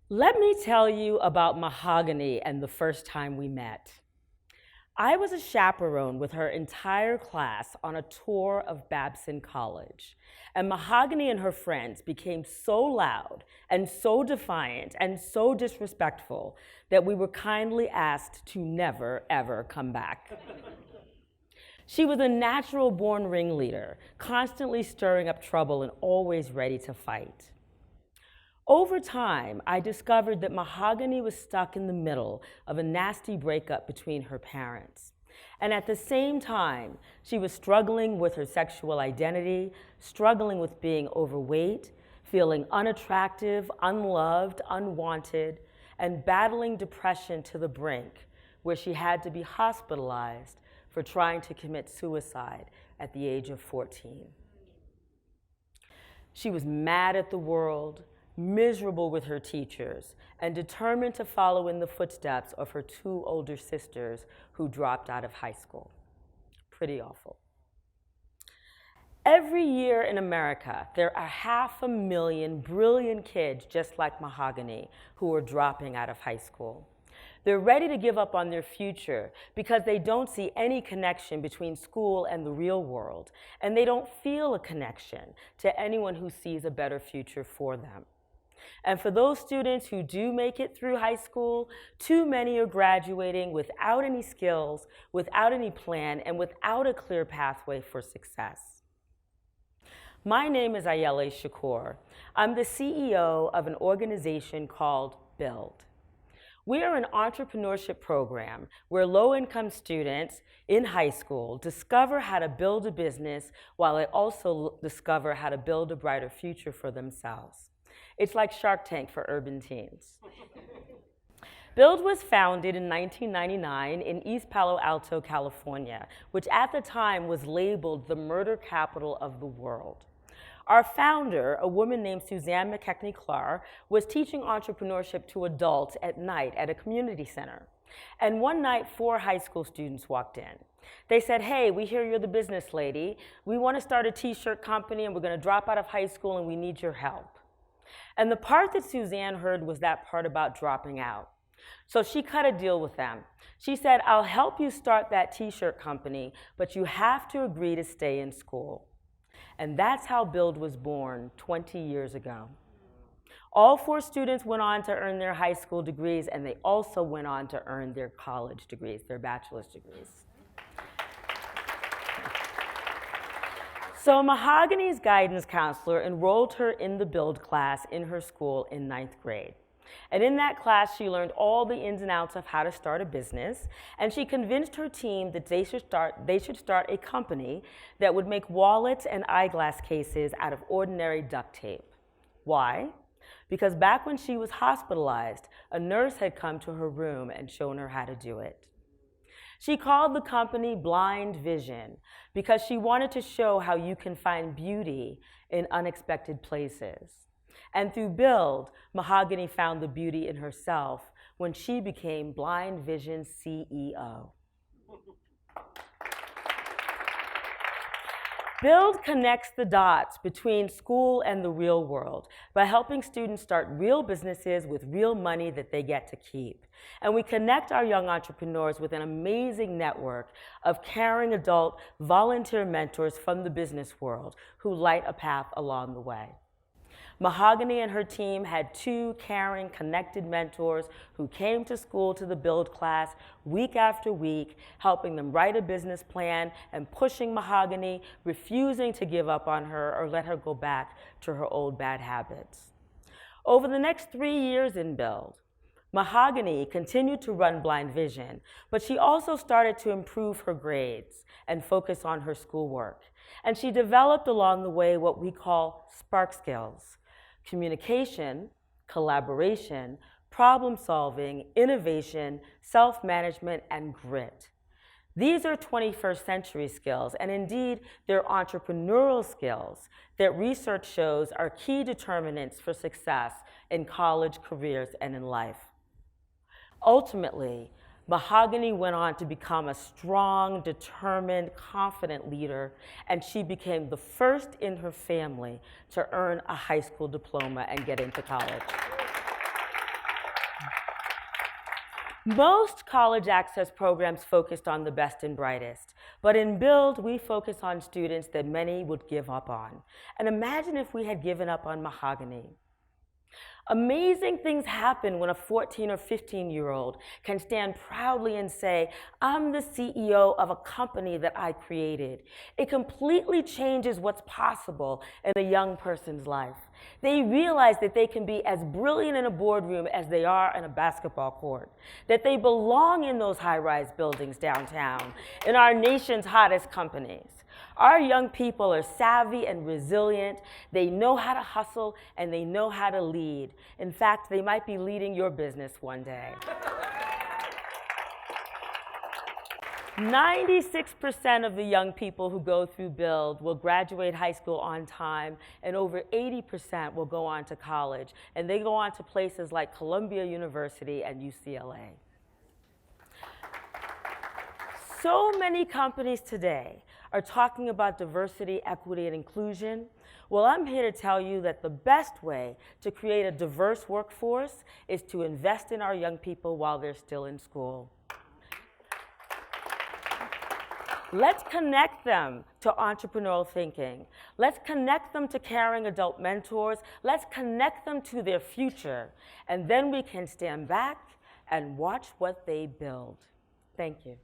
Let me tell you about Mahogany and the first time we met. I was a chaperone with her entire class on a tour of Babson College, and Mahogany and her friends became so loud and so defiant and so disrespectful that we were kindly asked to never, ever come back. She was a natural-born ringleader, constantly stirring up trouble and always ready to fight. Over time, I discovered that Mahogany was stuck in the middle of a nasty breakup between her parents. And at the same time, she was struggling with her sexual identity, struggling with being overweight, feeling unattractive, unloved, unwanted, and battling depression to the brink, where she had to be hospitalized for trying to commit suicide at the age of 14. She was mad at the world, miserable with her teachers, and determined to follow in the footsteps of her two older sisters who dropped out of high school. Pretty awful. Every year in America, there are 500,000 brilliant kids just like Mahogany who are dropping out of high school. They're ready to give up on their future because they don't see any connection between school and the real world, and they don't feel a connection to anyone who sees a better future for them. And for those students who do make it through high school, too many are graduating without any skills, without any plan, and without a clear pathway for success. My name is Ayele Shakur. I'm the CEO of an organization called Build. We are an entrepreneurship program where low-income students in high school discover how to build a business while they also discover how to build a brighter future for themselves. It's like Shark Tank for urban teens. Build was founded in 1999 in East Palo Alto, California, which at the time was labeled the murder capital of the world. Our founder, a woman named Suzanne McKechnie-Clark, was teaching entrepreneurship to adults at night at a community center. And one night, 4 high school students walked in. They said, "Hey, we hear you're the business lady. We want to start a t-shirt company and we're going to drop out of high school and we need your help." And the part that Suzanne heard was that part about dropping out. So she cut a deal with them. She said, "I'll help you start that t-shirt company, but you have to agree to stay in school." And that's how Build was born 20 years ago. All 4 students went on to earn their high school degrees, and they also went on to earn their college degrees, their bachelor's degrees. So Mahogany's guidance counselor enrolled her in the Build class in her school in 9th grade. And in that class, she learned all the ins and outs of how to start a business, and she convinced her team that they should start a company that would make wallets and eyeglass cases out of ordinary duct tape. Why? Because back when she was hospitalized, a nurse had come to her room and shown her how to do it. She called the company Blind Vision because she wanted to show how you can find beauty in unexpected places. And through Build, Mahogany found the beauty in herself when she became Blind Vision's CEO. Build connects the dots between school and the real world by helping students start real businesses with real money that they get to keep. And we connect our young entrepreneurs with an amazing network of caring adult volunteer mentors from the business world who light a path along the way. Mahogany and her team had 2 caring, connected mentors who came to school to the Build class week after week, helping them write a business plan and pushing Mahogany, refusing to give up on her or let her go back to her old bad habits. Over the next 3 years in Build, Mahogany continued to run Blind Vision, but she also started to improve her grades and focus on her schoolwork. And she developed along the way what we call spark skills: communication, collaboration, problem solving, innovation, self-management, and grit. These are 21st century skills, and indeed, they're entrepreneurial skills that research shows are key determinants for success in college, careers, and in life. Ultimately, Mahogany went on to become a strong, determined, confident leader, and she became the first in her family to earn a high school diploma and get into college. Most college access programs focused on the best and brightest, but in Build, we focus on students that many would give up on. And imagine if we had given up on Mahogany. Amazing things happen when a 14 or 15-year-old can stand proudly and say, I'm the CEO of a company that I created. It completely changes what's possible in a young person's life. They realize that they can be as brilliant in a boardroom as they are in a basketball court, that they belong in those high-rise buildings downtown, in our nation's hottest companies. Our young people are savvy and resilient. They know how to hustle and they know how to lead. In fact, they might be leading your business one day. 96% of the young people who go through Build will graduate high school on time, and over 80% will go on to college. And they go on to places like Columbia University and UCLA. So many companies today are talking about diversity, equity, and inclusion. Well, I'm here to tell you that the best way to create a diverse workforce is to invest in our young people while they're still in school. Let's connect them to entrepreneurial thinking. Let's connect them to caring adult mentors. Let's connect them to their future. And then we can stand back and watch what they build. Thank you.